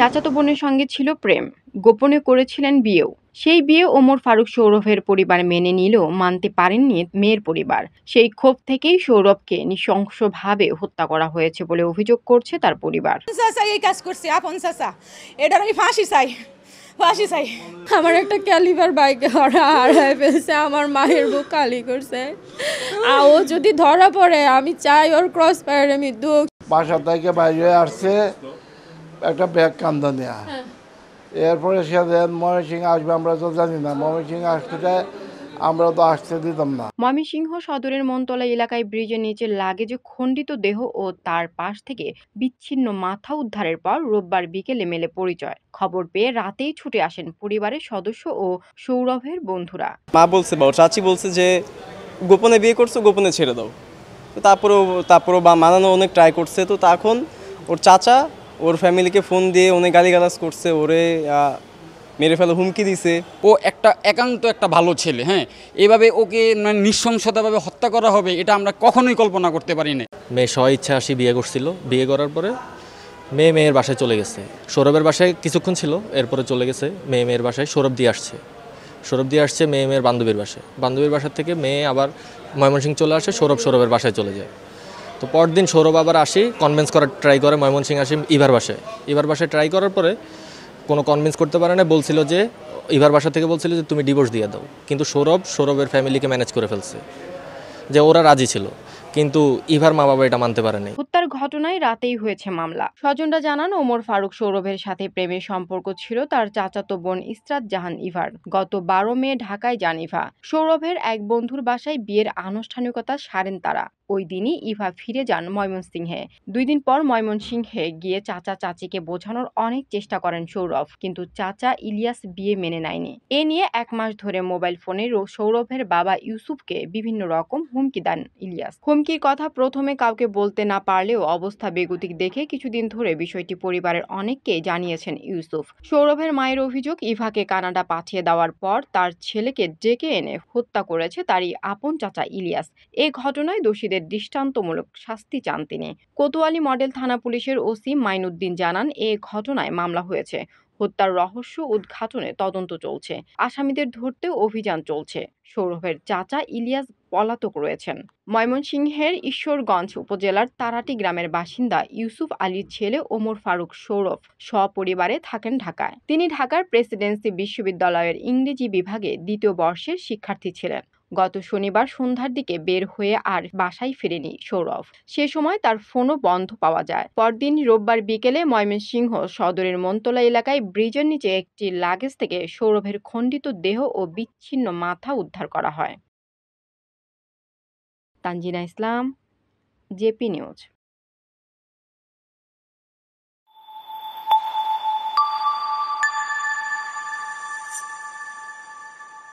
চাচাতো বোনের সঙ্গে ছিল প্রেম, গোপনে করেছিলেন বিয়েও। সেই বিয়ে ওমর ফারুক সৌরভের পরিবার মেনে নিলেও মানতে পারেননি মেয়ের পরিবার। সেই ক্ষোভ থেকেই সৌরভকে নৃশংসভাবে হত্যা করা হয়েছে বলে অভিযোগ করছে তার পরিবার। চাচা এই কাজ করছে, আপন চাচা, এটার আমি ফাঁসি চাই, ফাঁসি চাই। আমার একটা ক্যালিবার বাইকে হারায় ফেলছে, আমার মায়ের বুক খালি করছে। ও যদি ধরা পড়ে আমি চাই ওর ক্রস ফায়ারে মৃত্যু। বাসা থেকে বাইরে আসছে একটা ব্যাগ কান্দা নেওয়া, এরপরে সে ময়মনসিংহ আসবে আমরা তো জানি না, ময়মনসিংহ আসতে আমরা তো আসতে দিতাম না। ময়মনসিংহ সদরের মনতলা এলাকায় ব্রিজের নিচে লাগেজে খণ্ডিত দেহ ও তার পাশ থেকে বিচ্ছিন্ন মাথা উদ্ধারের পর রোববার বিকেলে মেলে পরিচয়। খবর পেয়ে রাতেই ছুটে আসেন পরিবারের সদস্য ও সৌরভের বন্ধুরা। মা বলছে বা ওর চাচি বলছে যে গোপনে বিয়ে করছো, গোপনে ছেড়ে দাও। তো তারপরও বা মানানো অনেক ট্রাই করছে। তো তখন ওর চাচা ওর ফ্যামিলিকে ফোন দিয়ে অনেক গালিগালাজ করছে, ওরে মেরে ফেলে হুমকি দিছে। ও একান্ত একটা ভালো ছেলে, হ্যাঁ, এভাবে ওকে নৃশংসতাভাবে হত্যা করা হবে এটা আমরা কখনোই কল্পনা করতে পারি না। মেয়ে স্ব ইচ্ছা আসি বিয়ে করছিল, বিয়ে করার পরে মেয়ের বাসায় চলে গেছে। সৌরভের বাসায় কিছুক্ষণ ছিল, এরপরে চলে গেছে মেয়ের বাসায়। সৌরভ দিয়ে আসছে মেয়ের বান্ধবীর বাসার থেকে মেয়ে আবার ময়মনসিংহ চলে আসে, সৌরভের বাসায় চলে যায়। তো পরদিন সৌরভ আবার কনভিন্স করার ট্রাই করে, ময়মনসিংহ আসে ইভার বাসায় ট্রাই করার পরে কোনো কনভিন্স করতে পারে না। বলছিল যে ইভার বাসা থেকে বলছিল যে তুমি ডিভোর্স দিয়ে দাও, কিন্তু সৌরভের ফ্যামিলিকে ম্যানেজ করে ফেলছে যে ওরা রাজি ছিল, কিন্তু ইভার মা বাবা এটা মানতে পারেনি। হত্যার ঘটনায় রাতেই হয়েছে মামলা। স্বজনরা জানান ওমর ফারুক সৌরভের সাথে প্রেমের সম্পর্ক ছিল তার চাচাতো বোন ইসরাত জাহান ইভার। গত 12 মে ঢাকায় যান ইভা। সৌরভের এক বন্ধুর বাসায় বিয়ের আনুষ্ঠানিকতা সারেন তারা। ওই দিনই ইভা ফিরে যান ময়মনসিংহে। 2 দিন পর ময়মনসিংহে গিয়ে চাচা চাচিকে বোঝানোর অনেক চেষ্টা করেন সৌরভ, কিন্তু চাচা ইলিয়াস বিয়ে মেনে নেয়নি। এ নিয়ে 1 মাস ধরে মোবাইল ফোনে সৌরভের বাবা ইউসুফকে বিভিন্ন রকম হুমকি দেন ইলিয়াস। হুমকির কথা প্রথমে কাউকে বলতে না পারলেও অবস্থা বেগতিক দেখে কিছুদিন ধরে বিষয়টি পরিবারের অনেককে জানিয়েছেন ইউসুফ। সৌরভের মায়ের অভিযোগ, ইভাকে কানাডা পাঠিয়ে দেওয়ার পর তার ছেলেকে ডেকে এনে হত্যা করেছে তারই আপন চাচা ইলিয়াস। এ ঘটনায় দোষীদের দৃষ্টান্তমূলক শাস্তি চান তিনি। কোতোয়ালি মডেল থানা পুলিশের ওসি মাইনুদ্দিন জানান, এ ঘটনায় মামলা হয়েছে। হত্যার রহস্য উদ্ঘাটনে তদন্ত চলছে। আসামিদের ধরতেও অভিযান চলছে। সৌরভের চাচা ইলিয়াস পলাতক রয়েছেন। ময়মনসিংহের ঈশ্বরগঞ্জ উপজেলার তারাটি গ্রামের বাসিন্দা ইউসুফ আলীর ছেলে ওমর ফারুক সৌরভ সপরিবারে থাকেন ঢাকায়। তিনি ঢাকার প্রেসিডেন্সি বিশ্ববিদ্যালয়ের ইংরেজি বিভাগে 2য় বর্ষের শিক্ষার্থী ছিলেন। গত শনিবার সন্ধ্যার দিকে বের হয়ে আর বাসায় ফেরেনি সৌরভ। সে সময় তার ফোনও বন্ধ পাওয়া যায়। পরদিন রোববার বিকেলে ময়মনসিংহ সদরের মনতলা এলাকায় ব্রিজের নিচে একটি লাগেজ থেকে সৌরভের খণ্ডিত দেহ ও বিচ্ছিন্ন মাথা উদ্ধার করা হয়। তানজিনা ইসলাম, জেপি নিউজ।